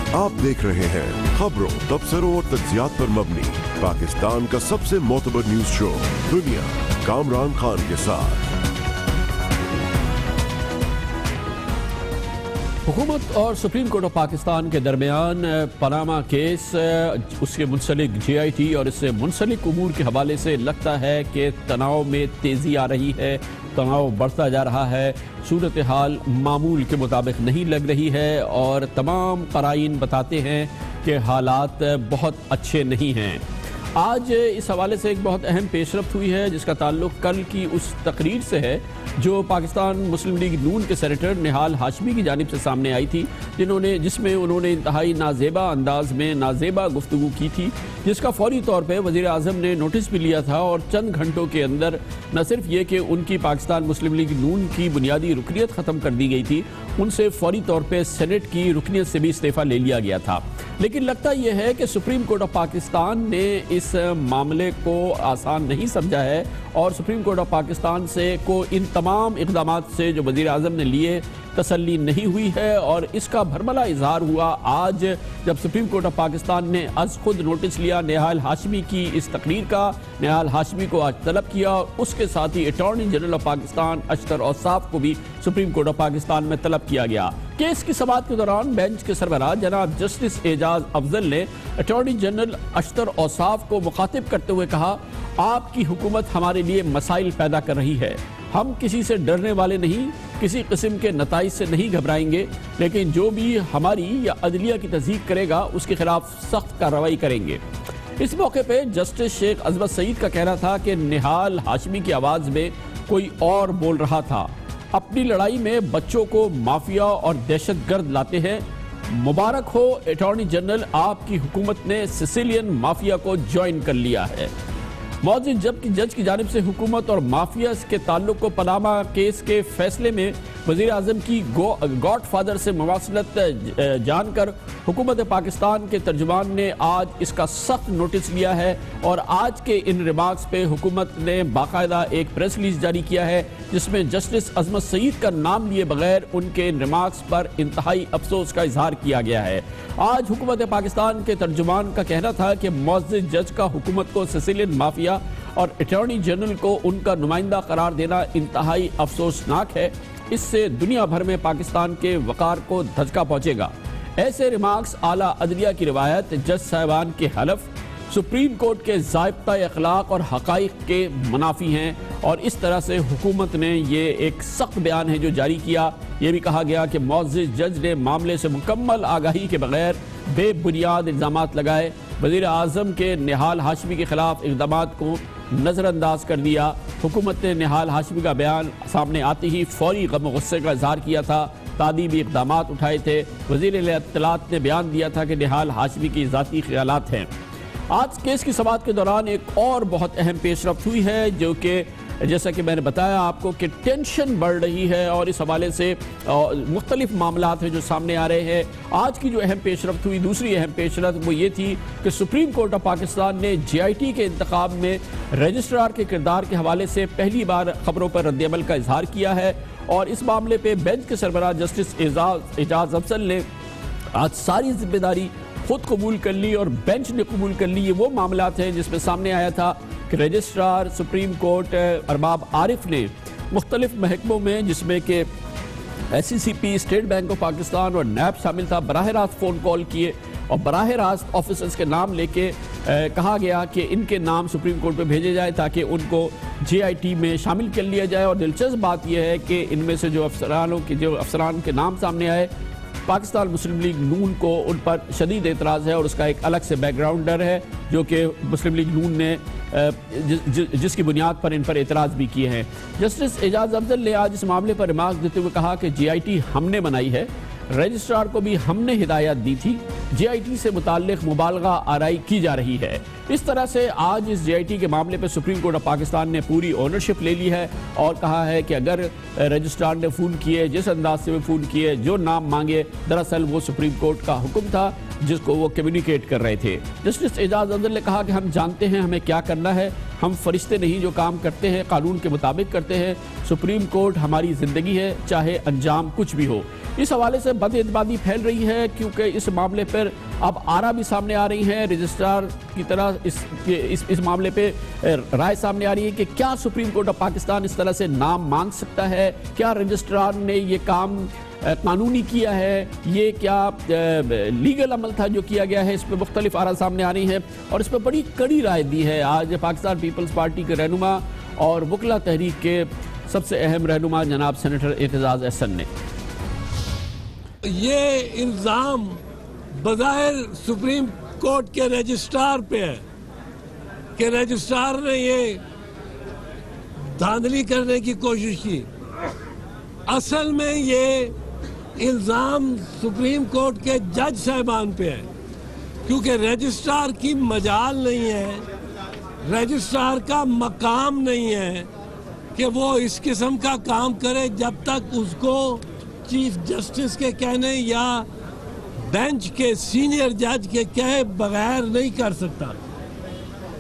आप देख रहे हैं खबरों, तबसरों और तज्जियात पर मबनी पाकिस्तान का सबसे मोतबर न्यूज शो दुनिया, कामरान खान के साथ। हुकूमत और सुप्रीम कोर्ट ऑफ पाकिस्तान के दरमियान पनामा केस, उसके मुंसलिक JIT और इससे मुंसलिक उमूर के हवाले से लगता है कि तनाव में तेज़ी आ रही है, तनाव बढ़ता जा रहा है। सूरत हाल मामूल के मुताबिक नहीं लग रही है और तमाम क़राइन बताते हैं कि हालात बहुत अच्छे नहीं हैं। आज इस हवाले से एक बहुत अहम पेशरफ्त हुई है जिसका ताल्लुक कल की उस तकरीर से है जो पाकिस्तान मुस्लिम लीग नून के सेनेटर निहाल हाशमी की जानिब से सामने आई थी, जिसमें उन्होंने इंतहाई नाजेबा अंदाज में नाजेबा गुफ्तगू की थी, जिसका फौरी तौर पर वज़ीर आज़म ने नोटिस भी लिया था और चंद घंटों के अंदर न सिर्फ ये कि उनकी पाकिस्तान मुस्लिम लीग नून की बुनियादी रुकनीत ख़त्म कर दी गई थी, उनसे फौरी तौर पर सेनेट की रुकनीत से भी इस्तीफ़ा ले लिया गया था। लेकिन लगता यह है कि सुप्रीम कोर्ट ऑफ पाकिस्तान ने इस मामले को आसान नहीं समझा है और सुप्रीम कोर्ट ऑफ पाकिस्तान से को इन तमाम इक़दाम से जो वज़ीर आज़म ने लिए तसल्ली नहीं हुई है और इसका भरमला इजहार हुआ आज जब सुप्रीम कोर्ट ऑफ पाकिस्तान ने अज़ खुद नोटिस लिया निहाल हाशमी की इस तकरीर का। निहाल हाशमी को आज तलब किया और उसके साथ ही attorney general of Pakistan Ashtar Ausaf को भी सुप्रीम कोर्ट ऑफ पाकिस्तान में तलब किया गया। केस की समाअत के दौरान बेंच के सरबराह जनाब जस्टिस एजाज अफजल ने अटॉर्नी जनरल अशतर औसाफ को मुखातिब करते हुए कहा, आपकी हुकूमत हमारे लिए मसाइल पैदा कर रही है, हम किसी से डरने वाले नहीं, किसी किस्म के नताइज से नहीं घबराएंगे, लेकिन जो भी हमारी या अदलिया की तस्दीक करेगा उसके खिलाफ सख्त कार्रवाई करेंगे। इस मौके पे जस्टिस शेख अजमत सईद का कहना था कि निहाल हाशमी की आवाज़ में कोई और बोल रहा था। अपनी लड़ाई में बच्चों को माफिया और दहशतगर्द लाते हैं। मुबारक हो अटॉर्नी जनरल, आपकी हुकूमत ने सिसिलियन माफिया को ज्वाइन कर लिया है। मौजूद जज की जानिब से हुकूमत और माफिया के ताल्लुक को पनामा केस के फैसले में वज़ीर आज़म की गॉड फादर से मुवासलत जानकर हुकूमत पाकिस्तान के तर्जुमान ने आज इसका सख्त नोटिस लिया है और आज के इन रिमार्क्स पे हुकूमत ने बाकायदा एक प्रेस रिलीज जारी किया है जिसमें जस्टिस अजमत सईद का नाम लिए बगैर उनके रिमार्क्स पर इंतहाई अफसोस का इजहार किया गया है। आज हुकूमत पाकिस्तान के तर्जुमान का कहना था कि मौजूद जज का हुकूमत को सिसिलियन माफिया और अटॉर्नी जनरल को उनका नुमाइंदा करार देना इंतहाई अफसोसनाक है। इससे दुनिया भर में पाकिस्तान के वकार को धचका पहुंचेगा। ऐसे रिमार्क्स आला अदलिया की रिवायत, जज साहिबान के हलफ, सुप्रीम कोर्ट के ज़ाब्ता अखलाक और हक़ाइक़ के मुनाफी हैं और इस तरह से हुकूमत ने ये एक सख्त बयान है जो जारी किया। ये भी कहा गया कि मौजूद जज ने मामले से मुकम्मल आगाही के बगैर बेबुनियाद इल्ज़ामात लगाए, वज़ीर आज़म के निहाल हाशमी के खिलाफ इक़दाम को नज़रअंदाज कर दिया। हुकूमत ने निहाल हाशमी का बयान सामने आते ही फौरी गम गुस्से का इजहार किया था, तादीबी इक़दाम उठाए थे। वज़ीर इत्तलात ने बयान दिया था कि निहाल हाशमी की ज़ाती ख्यालात हैं। आज केस की समाअत के दौरान एक और बहुत अहम पेशरफ्त हुई है जो कि जैसा कि मैंने बताया आपको कि टेंशन बढ़ रही है और इस हवाले से मुख्तलिफ मामलात हैं जो सामने आ रहे हैं। आज की जो अहम पेशरफ्त हुई, दूसरी अहम पेशरफ्त वो ये थी कि सुप्रीम कोर्ट ऑफ पाकिस्तान ने JIT के इंतखाब में रजिस्ट्रार के किरदार के हवाले से पहली बार खबरों पर रद्द-ए-अमल का इजहार किया है और इस मामले पर बेंच के सरबराह जस्टिस एजाज अफजल ने आज सारी जिम्मेदारी खुद कबूल कर ली और बेंच ने कबूल कर ली। ये वो मामलात हैं जिसमें सामने आया था कि registrar supreme court Arbab Arif ने मुख्तलिफ महकमों में जिसमें कि SCCP, state bank of Pakistan और NAB शामिल था, बराह रास्त फ़ोन कॉल किए और बराह रास्त ऑफिसर्स के नाम लेके कहा गया कि इनके नाम सुप्रीम कोर्ट पे भेजे जाए ताकि उनको JIT में शामिल कर लिया जाए। और दिलचस्प बात यह है कि इनमें से जो अफसरान के नाम सामने आए, पाकिस्तान मुस्लिम लीग नून को उन पर शदीद एतराज़ है और उसका एक अलग से बैकग्राउंडर है जो कि मुस्लिम लीग नून ने जिसकी बुनियाद पर इन पर एतराज़ भी किए हैं। जस्टिस एजाज अफजल ने आज इस मामले पर रिमार्क देते हुए कहा कि JIT हमने बनाई है, रजिस्ट्रार को भी हमने हिदायत दी थी, JIT से मुताल्लिक मुबालगा आराई की जा रही है। इस तरह से आज इस JIT के मामले पर सुप्रीम कोर्ट ऑफ पाकिस्तान ने पूरी ओनरशिप ले ली है और कहा है कि अगर रजिस्ट्रार ने फ़ोन किए, जिस अंदाज से वे फ़ोन किए, जो नाम मांगे, दरअसल वो सुप्रीम कोर्ट का हुक्म था जिसको वो कम्युनिकेट कर रहे थे। जस्टिस एजाज अफजल ने कहा कि हम जानते हैं हमें क्या करना है, हम फरिश्ते नहीं जो काम करते हैं कानून के मुताबिक करते हैं। सुप्रीम कोर्ट हमारी ज़िंदगी है, चाहे अंजाम कुछ भी हो। इस हवाले से बदएतबादी फैल रही है, क्योंकि इस मामले पर अब आरा भी सामने आ रही है, रजिस्ट्रार की तरह इस मामले पे राय सामने आ रही है कि क्या सुप्रीम कोर्ट ऑफ पाकिस्तान इस तरह से नाम मांग सकता है, क्या रजिस्ट्रार ने ये काम कानूनी किया है, ये क्या लीगल अमल था जो किया गया है। इस पर मुख्तलिफ आरा सामने आ रही हैं और इस पर बड़ी कड़ी राय दी है आज पाकिस्तान पीपल्स पार्टी के रहनुमा और वकला तहरीक के सबसे अहम रहनुमा जनाब सेनेटर एतजाज़ अहसन ने। ये इल्ज़ाम बज़ाहिर सुप्रीम कोर्ट के रजिस्ट्रार पे है कि रजिस्ट्रार ने ये धांधली करने की कोशिश की। असल में ये इल्ज़ाम सुप्रीम कोर्ट के जज साहिबान पे है, क्योंकि रजिस्ट्रार की मजाल नहीं है, रजिस्ट्रार का मकाम नहीं है कि वो इस किस्म का काम करे जब तक उसको चीफ जस्टिस के कहने या बेंच के सीनियर जज के कहे बगैर नहीं कर सकता।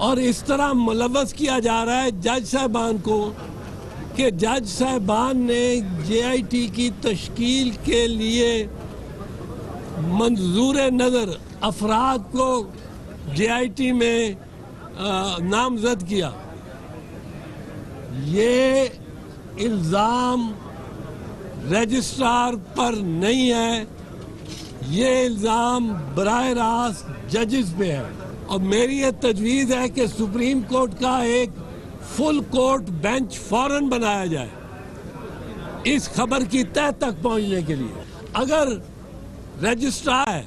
और इस तरह मुलव्वस किया जा रहा है जज साहिबान को कि जज साहिबान ने जेआईटी की तश्कील के लिए मंजूर नज़र अफराद को जेआईटी में नामजद किया। ये इल्ज़ाम रजिस्ट्रार पर नहीं है, ये इल्ज़ाम बराह रास्त जजेस पे है। और मेरी ये तजवीज़ है कि सुप्रीम कोर्ट का एक फुल कोर्ट बेंच फौरन बनाया जाए इस खबर की तह तक पहुंचने के लिए। अगर रजिस्ट्रार है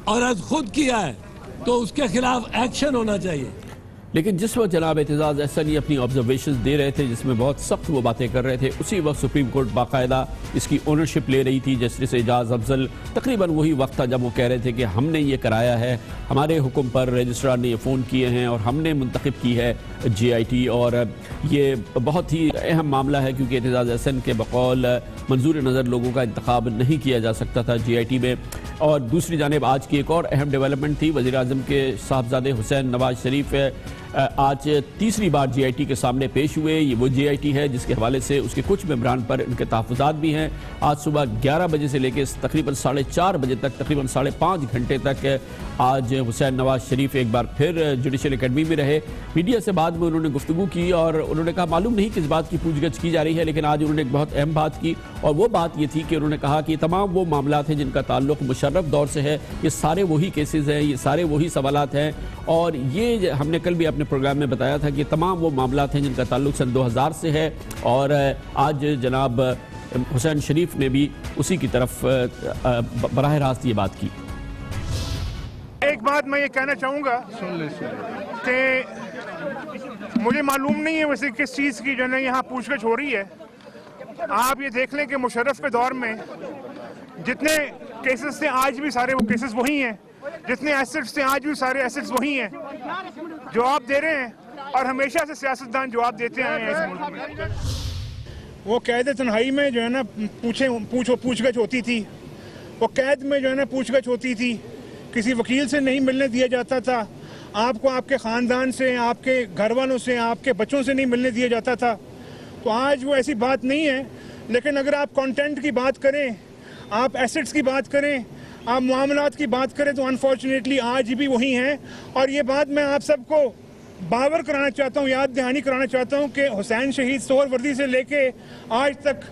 और आज खुद किया है तो उसके खिलाफ एक्शन होना चाहिए। लेकिन जिस वक्त जनाब एतजाज़ अहसन ये अपनी ऑब्जर्वेशंस दे रहे थे, जिसमें बहुत सख्त वो बातें कर रहे थे, उसी वक्त सुप्रीम कोर्ट बाकायदा इसकी ओनरशिप ले रही थी। जस्टिस एजाज अफजल तकरीबन वही वक्त था जब वो कह रहे थे कि हमने ये कराया है, हमारे हुक्म पर रजिस्ट्रार ने ये फ़ोन किए हैं और हमने मुंतखब की है जेआईटी। और ये बहुत ही अहम मामला है, क्योंकि एतजाज़ अहसन के बकौल मंजूर नज़र लोगों का इंतखाब नहीं किया जा सकता था जेआईटी में। और दूसरी जानिब आज की एक और अहम डेवलपमेंट थी, वज़ीर आज़म के साहबजादे हुसैन नवाज शरीफ आज तीसरी बार जेआईटी के सामने पेश हुए। ये वो जेआईटी है जिसके हवाले से उसके कुछ मेंबरान पर इनके तहफ़्फ़ुज़ात भी हैं। आज सुबह 11 बजे से लेकर तकरीबन 4:30 बजे तक, तकरीबन 5.5 घंटे तक आज हुसैन नवाज शरीफ एक बार फिर जुडिशल अकेडमी में रहे। मीडिया से बाद में उन्होंने गुफ्तगू की और उन्होंने कहा मालूम नहीं किस बात की पूछगछ की जा रही है, लेकिन आज उन्होंने एक बहुत अहम बात की और वो बात ये थी कि उन्होंने कहा कि तमाम वो मामलात हैं जिनका ताल्लुक मुशर्रफ दौर से है, ये सारे वही केसेस हैं, ये सारे वही सवालात हैं। और ये हमने कल भी अपने प्रोग्राम में बताया था कि तमाम वो मामलात हैं जिनका ताल्लुक सन 2000 से है। और आज जनाब हुसैन शरीफ ने भी उसी की तरफ बराह रास्त ये बात की। एक बात मैं ये कहना चाहूँगा कि मुझे मालूम नहीं है वैसे किस चीज़ की जो है यहाँ पूछगछ हो रही है। आप ये देख लें कि मुशर्रफ के दौर में जितने केसेस थे आज भी सारे वो केसेस वही हैं, जितने एसेट्स थे आज भी सारे एसेट्स वही हैं। जवाब दे रहे हैं और हमेशा से सियासतदान जवाब देते आए हैं इस मुल्क में। वो कैद तन्हाई में जो है ना पूछगछ होती थी, वो कैद में जो है ना पूछगछ होती थी, किसी वकील से नहीं मिलने दिया जाता था, आपको आपके ख़ानदान से, आपके घर वालों से, आपके बच्चों से नहीं मिलने दिया जाता था। तो आज वो ऐसी बात नहीं है। लेकिन अगर आप कंटेंट की बात करें, आप एसेट्स की बात करें, आप मामलात की बात करें, तो अनफॉर्चुनेटली आज भी वही हैं। और ये बात मैं आप सबको बावर कराना चाहता हूँ, याद दहानी कराना चाहता हूँ कि हुसैन शहीद सोहरवर्दी से लेके आज तक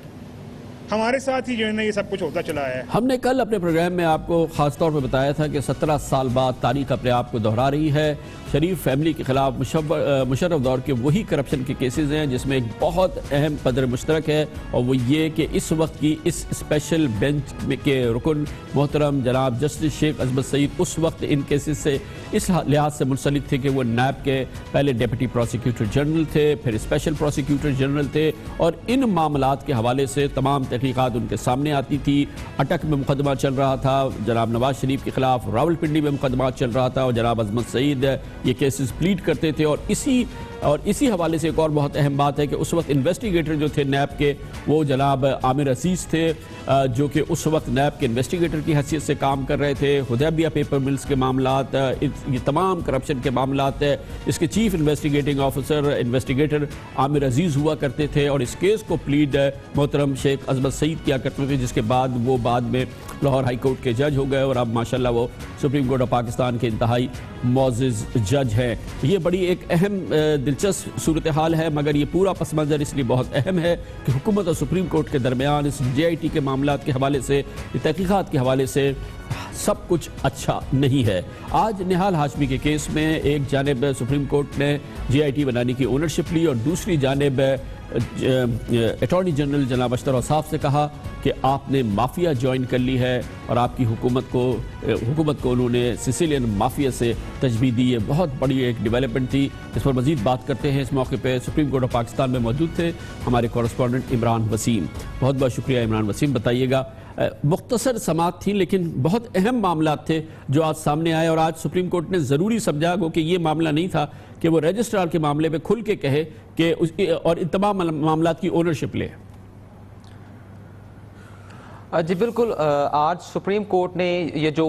हमारे साथ ही जो है ना ये सब कुछ होता चला है। हमने कल अपने प्रोग्राम में आपको खास तौर पर बताया था कि 17 साल बाद तारीख अपने आप को दोहरा रही है। शरीफ फैमिली के खिलाफ मुशर्रफ दौर के वही करप्शन के केसेस हैं जिसमें एक बहुत अहम कदर मुश्तरक है, और वो ये कि इस वक्त की इस स्पेशल बेंच के रुकन मोहतरम जनाब जस्टिस शेख अजमत सईद उस वक्त इन केसेस से इस लिहाज से मुंसलिक थे कि वो नैब के पहले डिप्टी प्रोसिक्यूटर जनरल थे, फिर स्पेशल प्रोसिक्यूटर जनरल थे, और इन मामलात के हवाले से तमाम तहकीकात उनके सामने आती थी। अटक में मुकदमा चल रहा था जनाब नवाज शरीफ के खिलाफ, रावलपिंडी में मुकदमा चल रहा था और जनाब अजमत सईद ये केसेस प्लीड करते थे। और इसी और इसी हवाले से एक और बहुत अहम बात है कि उस वक्त इन्वेस्टिगेटर जो थे नैब के, वो जनाब आमिर अजीज़ थे, जो कि उस वक्त नैब के इन्वेस्टिगेटर की हैसियत से काम कर रहे थे। हुदैबिया पेपर मिल्स के मामलात, ये तमाम करप्शन के मामलात, इसके chief investigating officer investigator Aamir Aziz हुआ करते थे और इस केस को प्लीड मोहतरम शेख अजमत सईद किया करते थे, जिसके बाद वो बाद में लाहौर हाई कोर्ट के जज हो गए और अब माशाल्लाह वो सुप्रीम कोर्ट ऑफ पाकिस्तान के इंतहाई मोअज़्ज़िज़ जज हैं। ये बड़ी एक अहम दिलचस्प सूरत हाल है, मगर ये पूरा पस मंज़र इसलिए बहुत अहम है कि हुकूमत और सुप्रीम कोर्ट के दरमियान इस JIT के मामलात के हवाले से, तहकीक़ात के हवाले से सब कुछ अच्छा नहीं है। आज निहाल हाशमी के केस में एक जानिब सुप्रीम कोर्ट ने JIT बनाने की ओनरशिप ली और दूसरी जानिब अटॉर्नी जनरल जनाब अशतर औसाफ से कहा कि आपने माफिया ज्वाइन कर ली है और आपकी हुकूमत को उन्होंने सिसिलियन माफिया से तजबीह दी है। बहुत बड़ी एक डेवलपमेंट थी। इस पर मजीद बात करते हैं। इस मौके पर सुप्रीम कोर्ट ऑफ पाकिस्तान में मौजूद थे हमारे कॉरेस्पॉन्डेंट इमरान वसीम। बहुत बहुत शुक्रिया इमरान वसीम। बताइएगा, मुख्तसर समात थी लेकिन बहुत अहम मामला थे जो आज सामने आए और आज सुप्रीम कोर्ट ने ज़रूरी समझा कि ये मामला नहीं था कि वो रजिस्ट्रार के मामले पे खुल के कहे कि और इन तमाम मामलात की ओनरशिप ले। जी बिल्कुल, आज सुप्रीम कोर्ट ने ये जो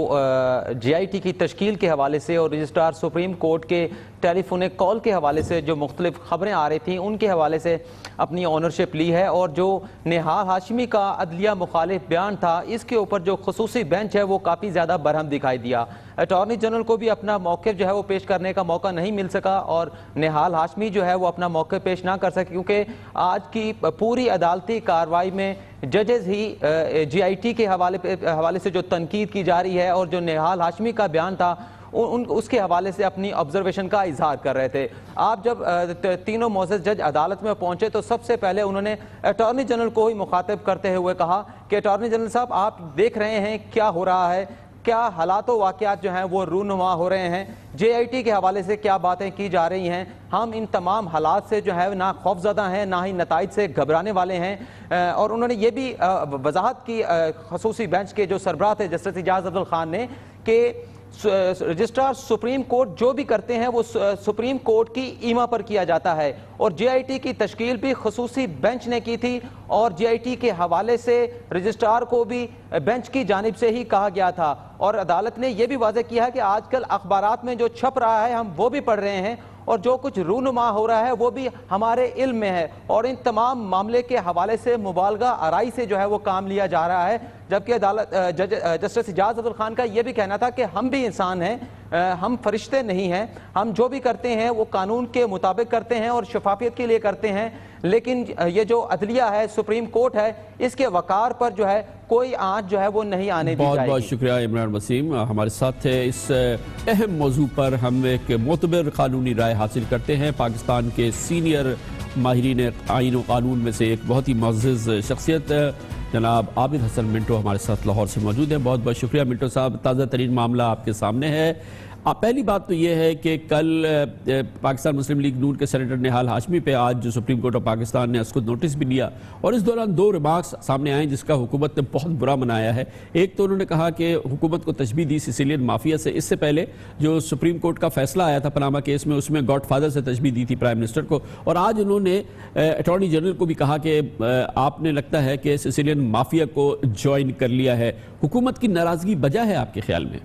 JIT की तश्कील के हवाले से और रजिस्ट्रार सुप्रीम कोर्ट के टेलीफोनिक कॉल के हवाले से जो मुख्तलिफ खबरें आ रही थी उनके हवाले से अपनी ओनरशिप ली है और जो निहाल हाशमी का अदलिया मुखालिफ बयान था इसके ऊपर जो खसूसी बेंच है वो काफ़ी ज़्यादा बरहम दिखाई दिया। अटॉर्नी जनरल को भी अपना मौक़िफ़ जो है वो पेश करने का मौका नहीं मिल सका और निहाल हाशमी जो है वो अपना मौक़िफ़ पेश ना कर सके क्योंकि आज की पूरी अदालती कार्रवाई में जजेज़ ही JIT के हवाले से जो तनकीद की जा रही है और जो निहाल हाशमी का बयान था उसके हवाले से अपनी ऑब्जर्वेशन का इजहार कर रहे थे। आप जब तीनों मोअज़्ज़िज़ जज अदालत में पहुंचे तो सबसे पहले उन्होंने अटॉर्नी जनरल को ही मुखातिब करते हुए कहा कि अटॉर्नी जनरल साहब, आप देख रहे हैं क्या हो रहा है, क्या हालात व वाक़यात जो हैं वो रूनुमा हो रहे हैं, JIT के हवाले से क्या बातें की जा रही हैं। हम इन तमाम हालात से जो है ना खौफज़दा हैं ना ही नताइज से घबराने वाले हैं। और उन्होंने ये भी वजाहत की खसूसी बेंच के जो सरबराह थे जस्टिस इजाज़ अब्दुल खान ने कि रजिस्ट्रार सुप्रीम कोर्ट जो भी करते हैं वो सुप्रीम कोर्ट की ईमा पर किया जाता है और JIT की तश्कील भी खसूसी बेंच ने की थी और JIT के हवाले से रजिस्ट्रार को भी बेंच की जानिब से ही कहा गया था। और अदालत ने यह भी वाज़ेह किया है कि आजकल अखबारात में जो छप रहा है हम वो भी पढ़ रहे हैं और जो कुछ रूनुमा हो रहा है वो भी हमारे इल्म में है और इन तमाम मामले के हवाले से मुबालगा आराई से जो है वो काम लिया जा रहा है। जबकि अदालत जस्टिस इजाज़ अब्दुल खान का ये भी कहना था कि हम भी इंसान हैं, हम फरिश्ते नहीं हैं, हम जो भी करते हैं वो कानून के मुताबिक करते हैं और शफाफियत के लिए करते हैं, लेकिन ये जो अदलिया है सुप्रीम कोर्ट है इसके वकार पर जो है कोई आंच जो है वो नहीं आने दी जाएगी। बहुत बहुत शुक्रिया इमरान वसीम हमारे साथ है। इस अहम मौजू पर हम एक मोतबर कानूनी राय हासिल करते हैं। पाकिस्तान के सीनियर माहिरीन आईन व कानून में से एक बहुत ही मुअज़्ज़िज़ शख्सियत जनाब आबिद हसन मिंटो हमारे साथ लाहौर से मौजूद हैं। बहुत बहुत शुक्रिया मिंटो साहब। ताज़ा तरीन मामला आपके सामने है। पहली बात तो यह है कि कल पाकिस्तान मुस्लिम लीग नून के सेनेटर निहाल हाशमी पे आज जो सुप्रीम कोर्ट ऑफ पाकिस्तान ने उसको नोटिस भी दिया और इस दौरान दो रिमार्क्स सामने आए जिसका हुकूमत ने बहुत बुरा मनाया है। एक तो उन्होंने कहा कि हुकूमत को तशबीह दी सिसिलियन माफिया से। इससे पहले जो सुप्रीम कोर्ट का फैसला आया था पनामा केस में उसमें गॉडफादर से तशबीह दी थी प्राइम मिनिस्टर को। और आज उन्होंने अटॉर्नी जनरल को भी कहा कि आपने लगता है कि सिसिलियन माफिया को ज्वाइन कर लिया है। हुकूमत की नाराजगी वजह है आपके ख्याल में?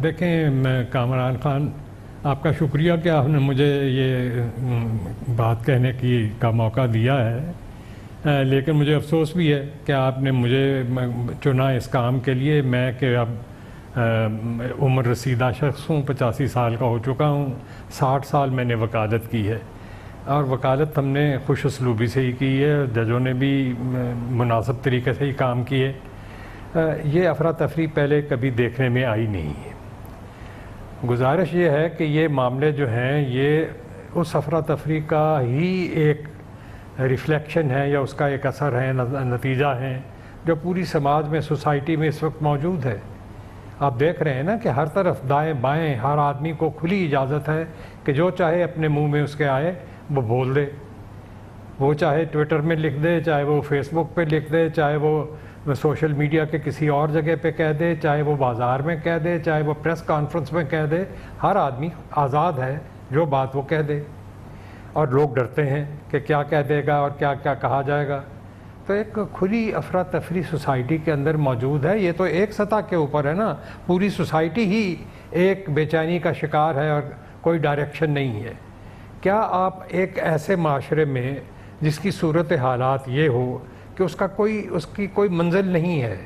देखें, मैं कामरान खान आपका शुक्रिया कि आपने मुझे ये बात कहने का मौका दिया है, लेकिन मुझे अफसोस भी है कि आपने मुझे चुना इस काम के लिए। मैं कि अब उम्र रसीदा शख्स हूँ, 85 साल का हो चुका हूँ, 60 साल मैंने वकालत की है और वकालत हमने खुश उसलूबी से ही की है, जजों ने भी मुनासिब तरीके से ही काम किए। ये अफरा तफरी पहले कभी देखने में आई नहीं है। गुजारिश ये है कि ये मामले जो हैं ये उस अफरा तफरी का ही एक रिफ्लेक्शन है या उसका एक असर है, नतीजा है जो पूरी समाज में, सोसाइटी में इस वक्त मौजूद है। आप देख रहे हैं ना कि हर तरफ दाएं बाएं हर आदमी को खुली इजाज़त है कि जो चाहे अपने मुंह में उसके आए वो बोल दे। वो चाहे ट्विटर में लिख दे, चाहे वो फेसबुक पे लिख दे, चाहे वो सोशल मीडिया के किसी और जगह पे कह दे, चाहे वो बाज़ार में कह दे, चाहे वो प्रेस कॉन्फ्रेंस में कह दे, हर आदमी आज़ाद है जो बात वो कह दे। और लोग डरते हैं कि क्या कह देगा और क्या क्या कहा जाएगा। तो एक खुली अफरा तफरी सोसाइटी के अंदर मौजूद है। ये तो एक सतह के ऊपर है ना, पूरी सोसाइटी ही एक बेचैनी का शिकार है और कोई डायरेक्शन नहीं है। क्या आप एक ऐसे माशरे में जिसकी सूरत हालात ये हो कि उसकी कोई मंजिल नहीं है,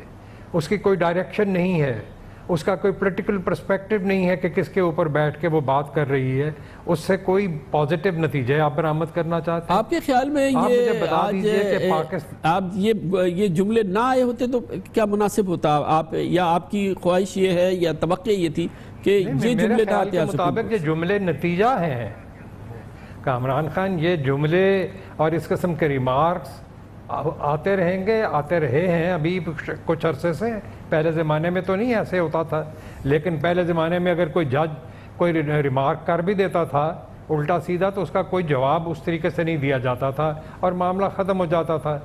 उसकी कोई डायरेक्शन नहीं है, उसका कोई पॉलिटिकल पर्सपेक्टिव नहीं है कि किसके ऊपर बैठ के वो बात कर रही है, उससे कोई पॉजिटिव नतीजे आप बरामद करना चाहते हैं? आपके ख्याल में ये आज आप ये जुमले ना आए होते तो क्या मुनासिब होता? आप या आपकी ख्वाहिश ये है या तवक्के ये थी कि ये जुमले ना आते? मुताबिक ये जुमले नतीजा हैं कामरान खान। ये जुमले और इस किस्म के रिमार्क्स आते रहेंगे, आते रहे हैं अभी कुछ अरसे से। पहले ज़माने में तो नहीं ऐसे होता था, लेकिन पहले ज़माने में अगर कोई जज कोई रिमार्क कर भी देता था उल्टा सीधा तो उसका कोई जवाब उस तरीके से नहीं दिया जाता था और मामला ख़त्म हो जाता था।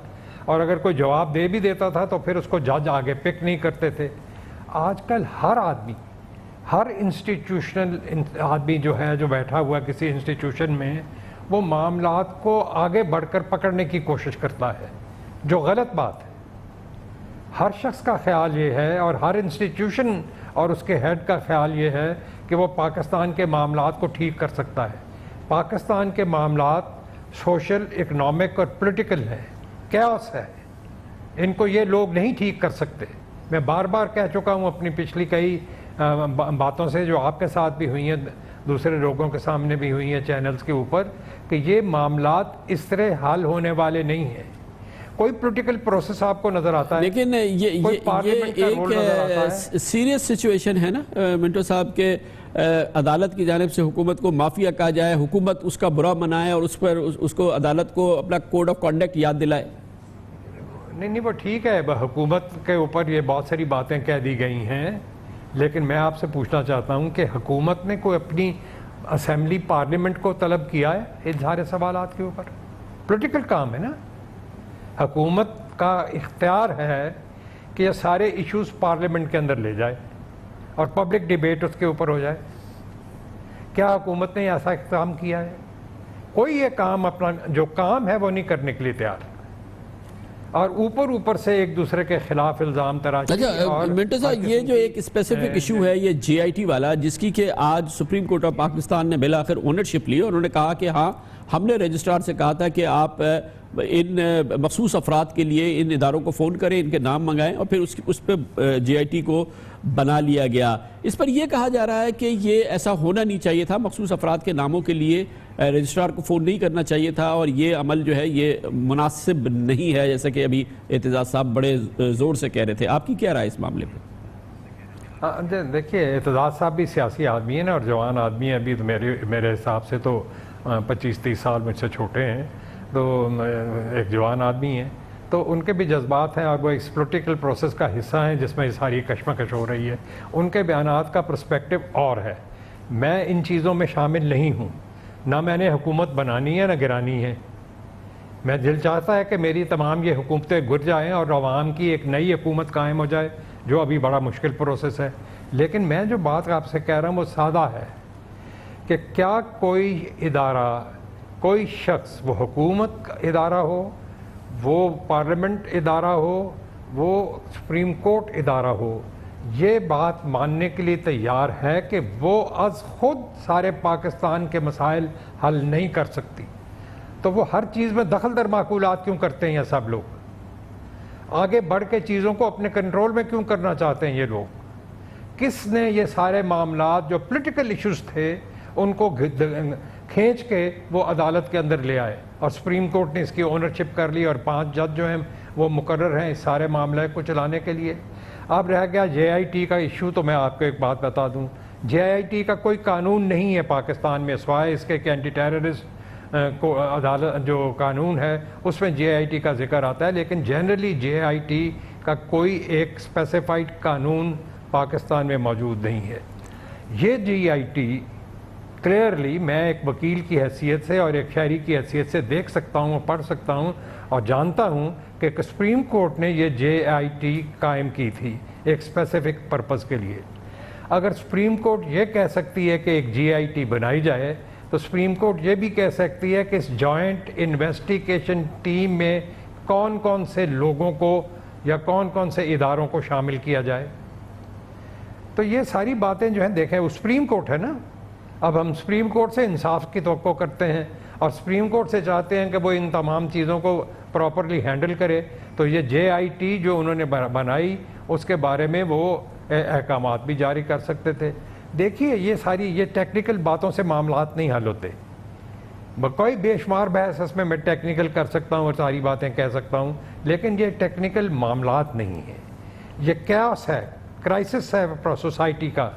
और अगर कोई जवाब दे भी देता था तो फिर उसको जज आगे पिक नहीं करते थे। आजकल हर आदमी, हर इंस्टीट्यूशनल आदमी जो है, जो बैठा हुआ किसी इंस्टीट्यूशन में, वो मामलात को आगे बढ़कर पकड़ने की कोशिश करता है, जो गलत बात है। हर शख्स का ख्याल ये है और हर इंस्टीट्यूशन और उसके हेड का ख्याल ये है कि वो पाकिस्तान के मामलात को ठीक कर सकता है। पाकिस्तान के मामलात सोशल, इकनॉमिक और पॉलिटिकल है, कैओस है। इनको ये लोग नहीं ठीक कर सकते। मैं बार बार कह चुका हूँ अपनी पिछली कई बातों से, जो आपके साथ भी हुई हैं, दूसरे लोगों के सामने भी हुई हैं चैनल्स के ऊपर, कि ये मामलात इस तरह हल होने वाले नहीं हैं। कोई पॉलिटिकल प्रोसेस आपको नजर आता है, लेकिन ये एक सीरियस सिचुएशन है ना मिंटो साहब के अदालत की जानिब से हुकूमत को माफिया कहा जाए, हुकूमत उसका बुरा मनाए और उस पर उसको अदालत को अपना कोड ऑफ कॉन्डक्ट याद दिलाए। नहीं, वो ठीक है, हुकूमत के ऊपर ये बहुत सारी बातें कह दी गई हैं, लेकिन मैं आपसे पूछना चाहता हूँ कि हुकूमत ने कोई अपनी असेंबली पार्लियामेंट को तलब किया है इजहार सवालात के ऊपर? पॉलिटिकल काम है ना, हुकूमत का इख्तियार है कि ये सारे इश्यूज पार्लियामेंट के अंदर ले जाए और पब्लिक डिबेट उसके ऊपर हो जाए। क्या हुकूमत ने ऐसा इक़्तिदाम किया है? कोई ये काम अपना जो काम है वो नहीं करने के लिए तैयार, और ऊपर से एक दूसरे के खिलाफ इल्ज़ाम तराशी। अच्छा मिंटो साहब, ये जो एक स्पेसिफिक इशू है ये JIT वाला, जिसकी कि आज सुप्रीम कोर्ट ऑफ पाकिस्तान ने बिल आखिर ओनरशिप ली और उन्होंने कहा कि हाँ, हमने रजिस्ट्रार से कहा था कि आप इन मखसूस अफराद के लिए इन इदारों को फ़ोन करें, इनके नाम मंगाएं, और फिर उस पर JIT को बना लिया गया। इस पर यह कहा जा रहा है कि ये ऐसा होना नहीं चाहिए था, मखसूस अफराद के नामों के लिए रजिस्ट्रार को फ़ोन नहीं करना चाहिए था, और ये अमल जो है ये मुनासिब नहीं है, जैसे कि अभी एतजाज़ साहब बड़े ज़ोर से कह रहे थे। आपकी क्या राय इस मामले पर? देखिए, एतजाज़ साहब भी सियासी आदमी है ना, और जवान आदमी है अभी, तो मेरे हिसाब से तो 25-30 साल मुझसे छोटे हैं, तो एक जवान आदमी है, तो उनके भी जज्बात हैं और वो इस पॉलिटिकल प्रोसेस का हिस्सा हैं जिसमें सारी कशमकश हो रही है। उनके बयानात का पर्सपेक्टिव और है, मैं इन चीज़ों में शामिल नहीं हूँ, ना मैंने हुकूमत बनानी है ना गिरानी है। मैं दिल चाहता है कि मेरी तमाम ये हुकूमतें गिर जाएँ और अवाम की एक नई हुकूमत कायम हो जाए, जो अभी बड़ा मुश्किल प्रोसेस है। लेकिन मैं जो बात आपसे कह रहा हूँ वो सादा है कि क्या कोई इदारा, कोई शख्स, वो हुकूमत का इदारा हो, वो पार्लियामेंट इदारा हो, वो सुप्रीम कोर्ट इदारा हो, ये बात मानने के लिए तैयार है कि वो अज खुद सारे पाकिस्तान के मसाइल हल नहीं कर सकती, तो वो हर चीज़ में दखल दर माकूलात क्यों करते हैं? ये सब लोग आगे बढ़ के चीज़ों को अपने कंट्रोल में क्यों करना चाहते हैं? ये लोग, किसने ये सारे मामलात जो पॉलिटिकल इश्यूज थे उनको खींच के वो अदालत के अंदर ले आए, और सुप्रीम कोर्ट ने इसकी ओनरशिप कर ली और 5 जज जो हैं वो मुकर्रर हैं इस सारे मामले को चलाने के लिए। अब रह गया JIT का इशू, तो मैं आपको एक बात बता दूं, JIT का कोई कानून नहीं है पाकिस्तान में, सिवाय इसके कि एंटी टेररिस्ट को अदालत जो कानून है उसमें JIT का जिक्र आता है, लेकिन जनरली JIT का कोई एक स्पेसिफाइड कानून पाकिस्तान में मौजूद नहीं है। ये JIT क्लियरली मैं एक वकील की हैसियत से और एक शहरी की हैसियत से देख सकता हूँ, पढ़ सकता हूँ और जानता हूँ कि सुप्रीम कोर्ट ने ये JIT कायम की थी एक स्पेसिफिक पर्पस के लिए। अगर सुप्रीम कोर्ट ये कह सकती है कि एक JIT बनाई जाए, तो सुप्रीम कोर्ट ये भी कह सकती है कि इस जॉइंट इन्वेस्टिगेशन टीम में कौन कौन से लोगों को या कौन कौन से इदारों को शामिल किया जाए। तो ये सारी बातें जो हैं, देखें वो सुप्रीम कोर्ट है ना, अब हम सुप्रीम कोर्ट से इंसाफ की तवक्को करते हैं और सुप्रीम कोर्ट से चाहते हैं कि वो इन तमाम चीज़ों को प्रॉपरली हैंडल करे। तो ये JIT जो उन्होंने बनाई उसके बारे में वो अहकामात भी जारी कर सकते थे। देखिए ये सारी ये टेक्निकल बातों से मामलात नहीं हल होते। कोई बेशुमार बहस इसमें मैं टेक्निकल कर सकता हूँ और सारी बातें कह सकता हूँ, लेकिन ये टेक्निकल मामलात नहीं है, ये कैओस है, क्राइसिस है सोसाइटी का,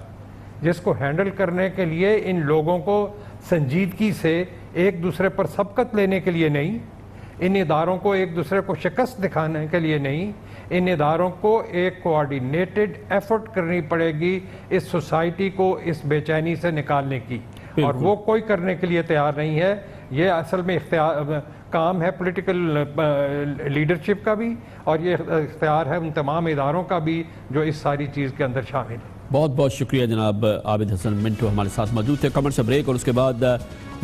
जिसको हैंडल करने के लिए इन लोगों को संजीदगी से एक दूसरे पर सबकत लेने के लिए नहीं, इन इदारों को एक दूसरे को शिकस्त दिखाने के लिए नहीं, इन इदारों को एक कोऑर्डिनेटेड एफर्ट करनी पड़ेगी इस सोसाइटी को इस बेचैनी से निकालने की, और वो कोई करने के लिए तैयार नहीं है। ये असल में काम है पॉलिटिकल लीडरशिप का भी, और ये इख्तियार है उन तमाम इदारों का भी जो इस सारी चीज़ के अंदर शामिल है। बहुत बहुत शुक्रिया जनाब आबिद हसन मिंटो हमारे साथ मौजूद थे। कमर से ब्रेक और उसके बाद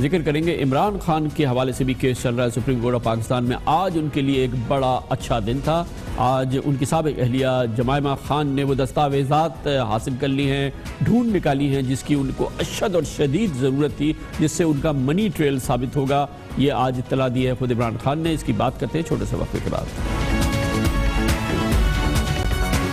जिक्र करेंगे इमरान खान के हवाले से भी केस चल रहा है सुप्रीम कोर्ट ऑफ पाकिस्तान में। आज उनके लिए एक बड़ा अच्छा दिन था। आज उनकी साबिक अहलिया जमायमा खान ने वो दस्तावेज़ात हासिल कर ली हैं, ढूंढ निकाली हैं जिसकी उनको अशद और शदीद ज़रूरत थी, जिससे उनका मनी ट्रेल साबित होगा। ये आज इत्तला दी है खुद इमरान खान ने। इसकी बात करते हैं छोटे से वक्फे के बाद।